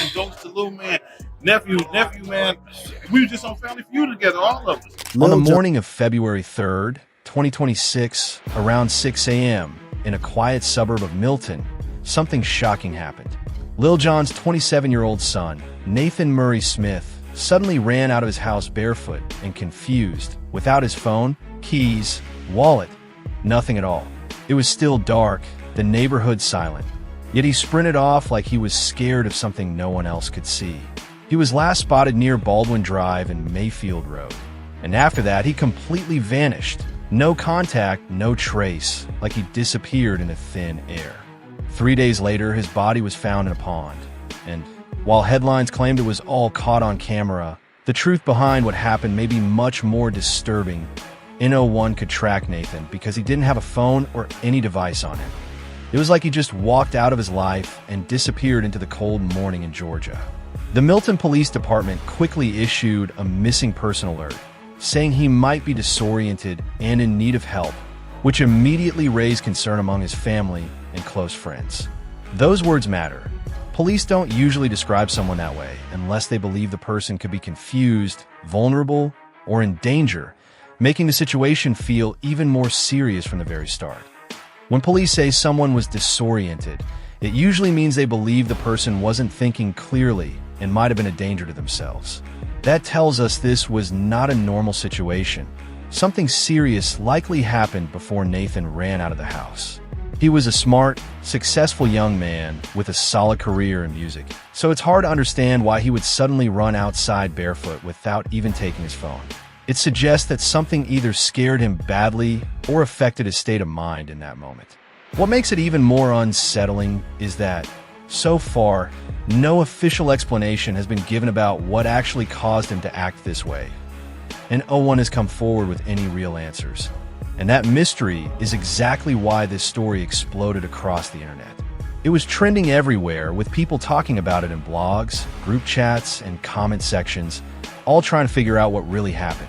condolences to little man, nephew, man. We were just on Family Feud together, all of us. On the morning of February 3rd, 2026, around 6 a.m., in a quiet suburb of Milton, something shocking happened. Lil Jon's 27-year-old son, Nathan Murray Smith, suddenly ran out of his house barefoot and confused, without his phone, keys, wallet, nothing at all. It was still dark, the neighborhood silent. Yet he sprinted off like he was scared of something no one else could see. He was last spotted near Baldwin Drive and Mayfield Road. And after that, he completely vanished. No contact, no trace, like he disappeared into thin air. 3 days later, his body was found in a pond. And while headlines claimed it was all caught on camera, the truth behind what happened may be much more disturbing. No one could track Nathan because he didn't have a phone or any device on him. It was like he just walked out of his life and disappeared into the cold morning in Georgia. The Milton Police Department quickly issued a missing person alert, saying he might be disoriented and in need of help, which immediately raised concern among his family and close friends. Those words matter. Police don't usually describe someone that way unless they believe the person could be confused, vulnerable, or in danger, making the situation feel even more serious from the very start. When police say someone was disoriented, it usually means they believe the person wasn't thinking clearly and might have been a danger to themselves. That tells us this was not a normal situation. Something serious likely happened before Nathan ran out of the house. He was a smart, successful young man with a solid career in music, so it's hard to understand why he would suddenly run outside barefoot without even taking his phone. It suggests that something either scared him badly or affected his state of mind in that moment. What makes it even more unsettling is that, so far, no official explanation has been given about what actually caused him to act this way. And no one has come forward with any real answers. And that mystery is exactly why this story exploded across the internet. It was trending everywhere, with people talking about it in blogs, group chats, and comment sections, all trying to figure out what really happened.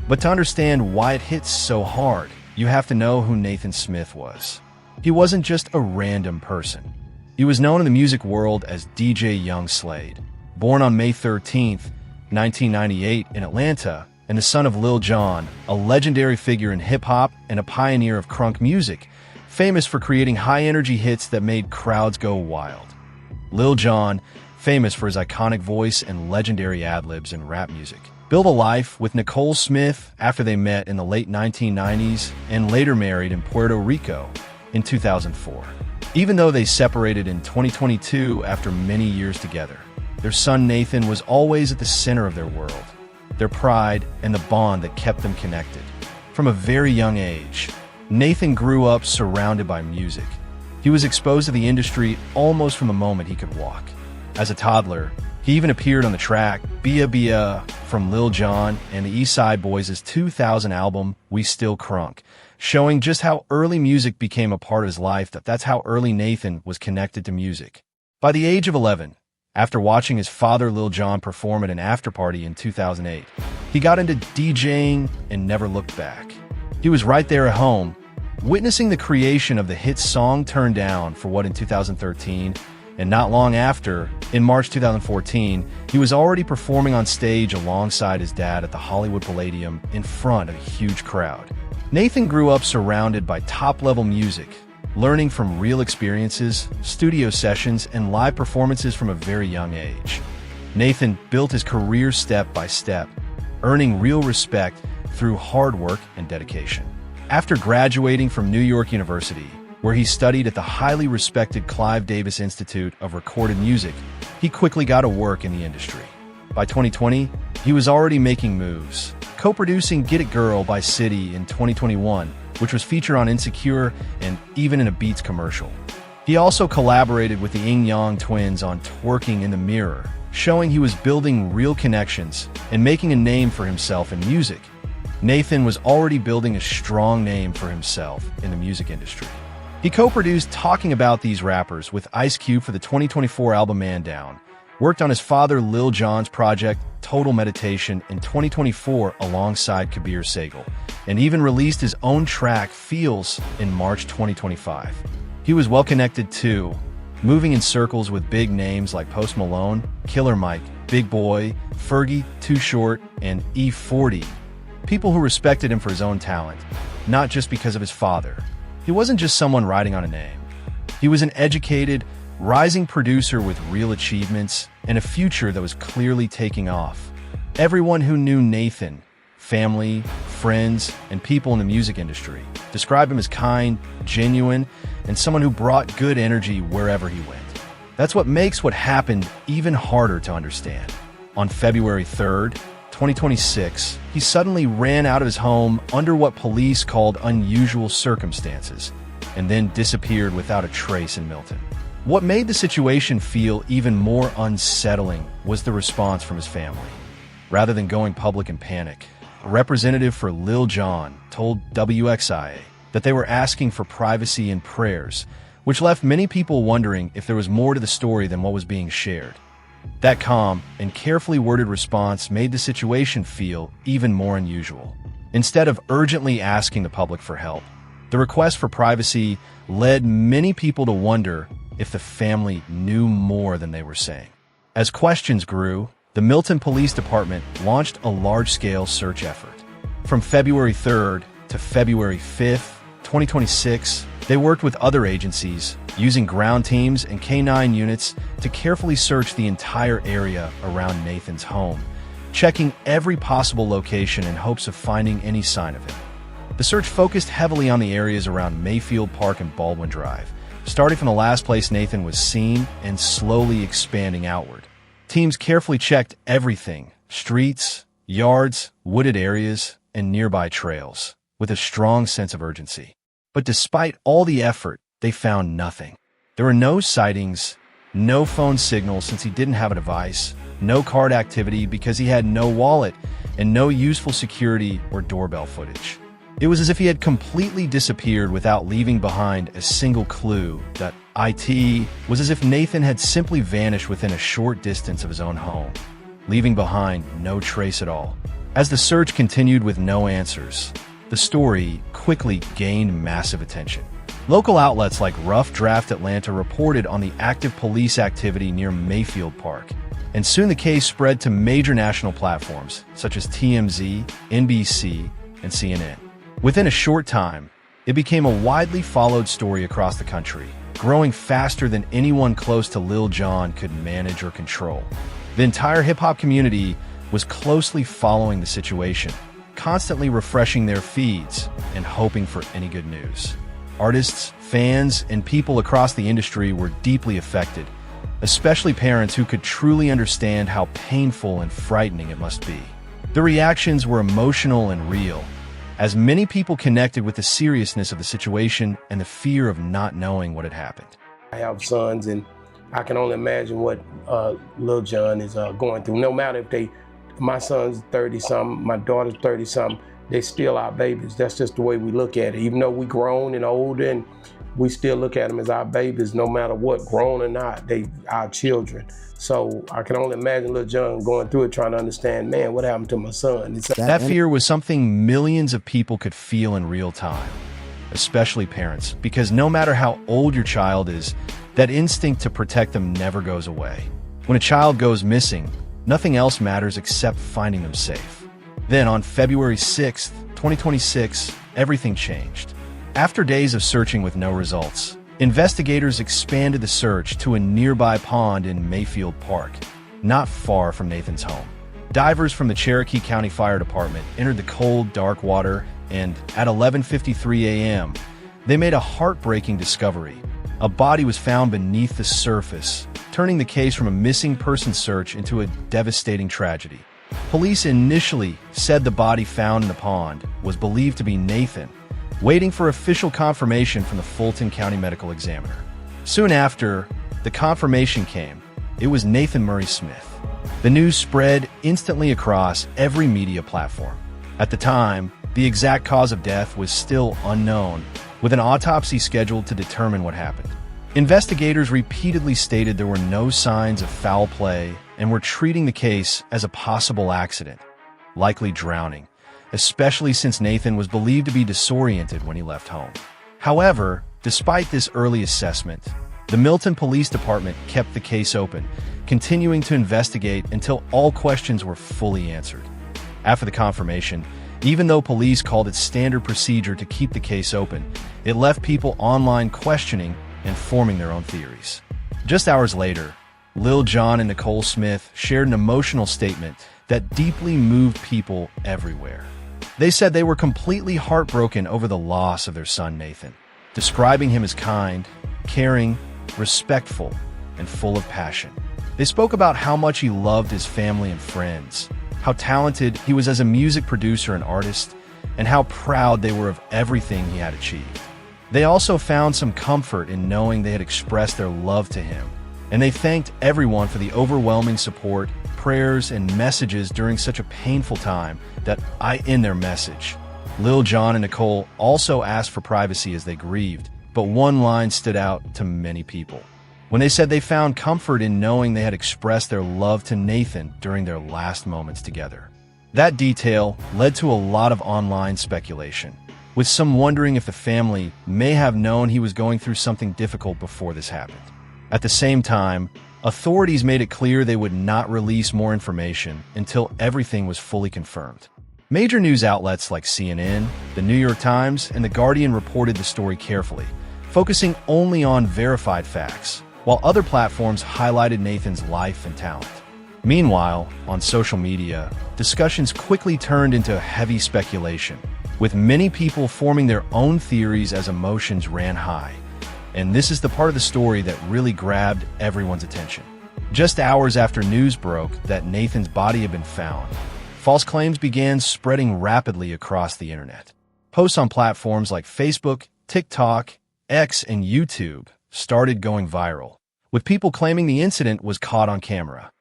But to understand why it hits so hard, you have to know who Nathan Smith was. He wasn't just a random person. He was known in the music world as DJ Young Slade. Born on May 13th, 1998 in Atlanta, and the son of Lil Jon, a legendary figure in hip-hop and a pioneer of crunk music, famous for creating high-energy hits that made crowds go wild. Lil Jon, famous for his iconic voice and legendary ad-libs in rap music, built a life with Nicole Smith after they met in the late 1990s and later married in Puerto Rico in 2004. Even though they separated in 2022 after many years together, their son Nathan was always at the center of their world, their pride and the bond that kept them connected. From a very young age, Nathan grew up surrounded by music. He was exposed to the industry almost from the moment he could walk. As a toddler, he even appeared on the track Bia Bia from Lil Jon and the East Side Boys' 2000 album We Still Crunk, showing just how early music became a part of his life. That's how early Nathan was connected to music. By the age of 11, after watching his father Lil Jon perform at an afterparty in 2008, he got into DJing and never looked back. He was right there at home, witnessing the creation of the hit song Turn Down for what in 2013, and not long after, in March 2014, he was already performing on stage alongside his dad at the Hollywood Palladium in front of a huge crowd. Nathan grew up surrounded by top-level music, learning from real experiences, studio sessions, and live performances from a very young age. Nathan built his career step by step, earning real respect through hard work and dedication. After graduating from New York University, where he studied at the highly respected Clive Davis Institute of Recorded Music, he quickly got to work in the industry. By 2020, he was already making moves, co-producing Get It Girl by City in 2021, which was featured on Insecure and even in a Beats commercial. He also collaborated with the Ying Yang twins on Twerking in the Mirror, showing he was building real connections and making a name for himself in music. Nathan was already building a strong name for himself in the music industry. He co-produced Talking About These Rappers with Ice Cube for the 2024 album Man Down, worked on his father Lil Jon's project Total Meditation in 2024 alongside Kabir Sahgal, and even released his own track Feels in March 2025. He was well connected too, moving in circles with big names like Post Malone, Killer Mike, Big Boy, Fergie, Too Short, and E40. People who respected him for his own talent, not just because of his father. He wasn't just someone riding on a name. He was an educated, rising producer with real achievements and a future that was clearly taking off. Everyone who knew Nathan, family, friends, and people in the music industry, described him as kind, genuine, and someone who brought good energy wherever he went. That's what makes what happened even harder to understand. On February 3rd, 2026, he suddenly ran out of his home under what police called unusual circumstances, and then disappeared without a trace in Milton. What made the situation feel even more unsettling was the response from his family. Rather than going public in panic, a representative for Lil Jon told WXIA that they were asking for privacy and prayers, which left many people wondering if there was more to the story than what was being shared. That calm and carefully worded response made the situation feel even more unusual. Instead of urgently asking the public for help, the request for privacy led many people to wonder if the family knew more than they were saying. As questions grew, the Milton Police Department launched a large-scale search effort. From February 3rd to February 5th, 2026, they worked with other agencies, using ground teams and K-9 units to carefully search the entire area around Nathan's home, checking every possible location in hopes of finding any sign of him. The search focused heavily on the areas around Mayfield Park and Baldwin Drive, starting from the last place Nathan was seen and slowly expanding outward. Teams carefully checked everything: streets, yards, wooded areas, and nearby trails, with a strong sense of urgency. But despite all the effort, they found nothing. There were no sightings, no phone signal since he didn't have a device, no card activity because he had no wallet, and no useful security or doorbell footage. It was as if he had completely disappeared without leaving behind a single clue. That it was as if Nathan had simply vanished within a short distance of his own home, leaving behind no trace at all. As the search continued with no answers, the story quickly gained massive attention. Local outlets like Rough Draft Atlanta reported on the active police activity near Mayfield Park, and soon the case spread to major national platforms such as TMZ, NBC, and CNN. Within a short time, it became a widely followed story across the country, growing faster than anyone close to Lil Jon could manage or control. The entire hip-hop community was closely following the situation, constantly refreshing their feeds and hoping for any good news. Artists, fans, and people across the industry were deeply affected, especially parents who could truly understand how painful and frightening it must be. The reactions were emotional and real, as many people connected with the seriousness of the situation and the fear of not knowing what had happened. I have sons, and I can only imagine what Lil Jon is going through. No matter if my son's 30-something, my daughter's 30-something, they're still our babies. That's just the way we look at it. Even though we grown and older, and we still look at them as our babies, no matter what, grown or not, they our children. So I can only imagine Lil Jon going through it, trying to understand, man, what happened to my son? That fear was something millions of people could feel in real time, especially parents, because no matter how old your child is, that instinct to protect them never goes away. When a child goes missing, nothing else matters except finding them safe. Then on February 6th, 2026, everything changed. After days of searching with no results, investigators expanded the search to a nearby pond in Mayfield Park, not far from Nathan's home. Divers from the Cherokee County Fire Department entered the cold, dark water, and at 11:53 a.m., they made a heartbreaking discovery. A body was found beneath the surface, turning the case from a missing person search into a devastating tragedy. Police initially said the body found in the pond was believed to be Nathan, waiting for official confirmation from the Fulton County Medical Examiner. Soon after, the confirmation came. It was Nathan Murray Smith. The news spread instantly across every media platform. At the time, the exact cause of death was still unknown, with an autopsy scheduled to determine what happened. Investigators repeatedly stated there were no signs of foul play and were treating the case as a possible accident, likely drowning, especially since Nathan was believed to be disoriented when he left home. However, despite this early assessment, The Milton Police Department kept the case open, continuing to investigate until all questions were fully answered. After the confirmation, even though police called it standard procedure to keep the case open, it left people online questioning and forming their own theories. Just hours later, Lil Jon and Nicole Smith shared an emotional statement that deeply moved people everywhere. They said they were completely heartbroken over the loss of their son Nathan, describing him as kind, caring, respectful, and full of passion. They spoke about how much he loved his family and friends, how talented he was as a music producer and artist, and how proud they were of everything he had achieved. They also found some comfort in knowing they had expressed their love to him, and they thanked everyone for the overwhelming support, prayers, and messages during such a painful time. That in their message, Lil Jon and Nicole also asked for privacy as they grieved, but one line stood out to many people when they said they found comfort in knowing they had expressed their love to Nathan during their last moments together. That detail led to a lot of online speculation, with some wondering if the family may have known he was going through something difficult before this happened. At the same time, authorities made it clear they would not release more information until everything was fully confirmed. Major news outlets like CNN, The New York Times, and The Guardian reported the story carefully, focusing only on verified facts, while other platforms highlighted Nathan's life and talent. Meanwhile, on social media, discussions quickly turned into heavy speculation, with many people forming their own theories as emotions ran high. And this is the part of the story that really grabbed everyone's attention. Just hours after news broke that Nathan's body had been found, false claims began spreading rapidly across the internet. Posts on platforms like Facebook, TikTok, X, and YouTube started going viral, with people claiming the incident was caught on camera.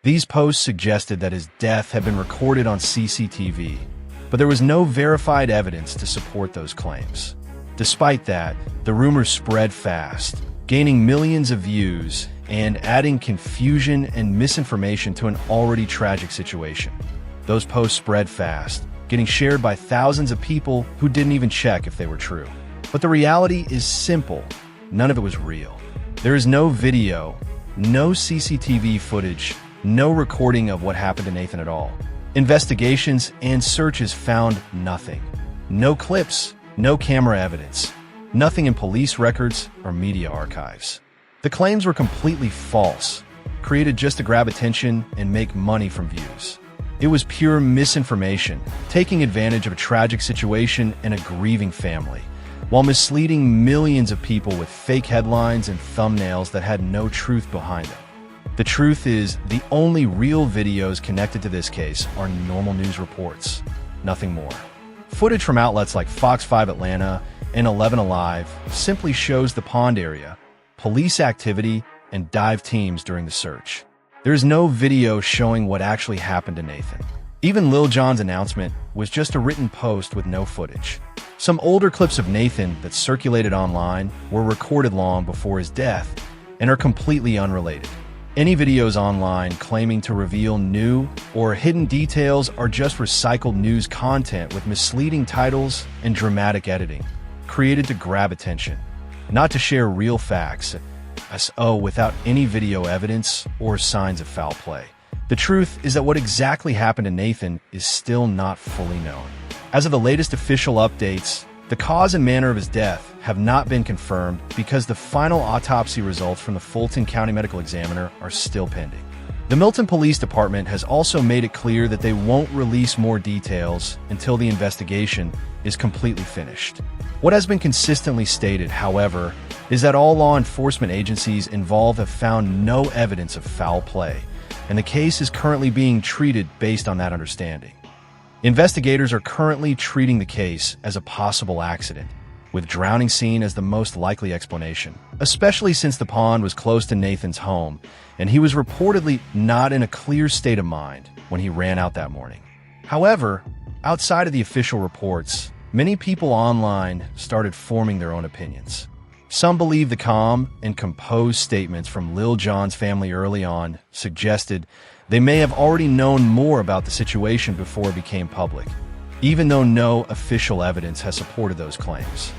These posts suggested that his death had been recorded on CCTV, but there was no verified evidence to support those claims. Despite that, the rumors spread fast, gaining millions of views and adding confusion and misinformation to an already tragic situation. Those posts spread fast, getting shared by thousands of people who didn't even check if they were true. But the reality is simple. None of it was real. There is no video, no CCTV footage, no recording of what happened to Nathan at all. Investigations and searches found nothing. No clips, no camera evidence, nothing in police records or media archives. The claims were completely false, created just to grab attention and make money from views. It was pure misinformation, taking advantage of a tragic situation and a grieving family, while misleading millions of people with fake headlines and thumbnails that had no truth behind them. The truth is, the only real videos connected to this case are normal news reports, nothing more. Footage from outlets like Fox 5 Atlanta and 11 Alive simply shows the pond area, police activity, and dive teams during the search. There is no video showing what actually happened to Nathan. Even Lil Jon's announcement was just a written post with no footage. Some older clips of Nathan that circulated online were recorded long before his death and are completely unrelated. Any videos online claiming to reveal new or hidden details are just recycled news content with misleading titles and dramatic editing, created to grab attention, not to share real facts, without any video evidence or signs of foul play. The truth is that what exactly happened to Nathan is still not fully known. As of the latest official updates, the cause and manner of his death have not been confirmed because the final autopsy results from the Fulton County Medical Examiner are still pending. The Milton Police Department has also made it clear that they won't release more details until the investigation is completely finished. What has been consistently stated, however, is that all law enforcement agencies involved have found no evidence of foul play, and the case is currently being treated based on that understanding. Investigators are currently treating the case as a possible accident, with drowning seen as the most likely explanation, especially since the pond was close to Nathan's home, and he was reportedly not in a clear state of mind when he ran out that morning. However, outside of the official reports, many people online started forming their own opinions. Some believe the calm and composed statements from Lil Jon's family early on suggested they may have already known more about the situation before it became public, even though no official evidence has supported those claims.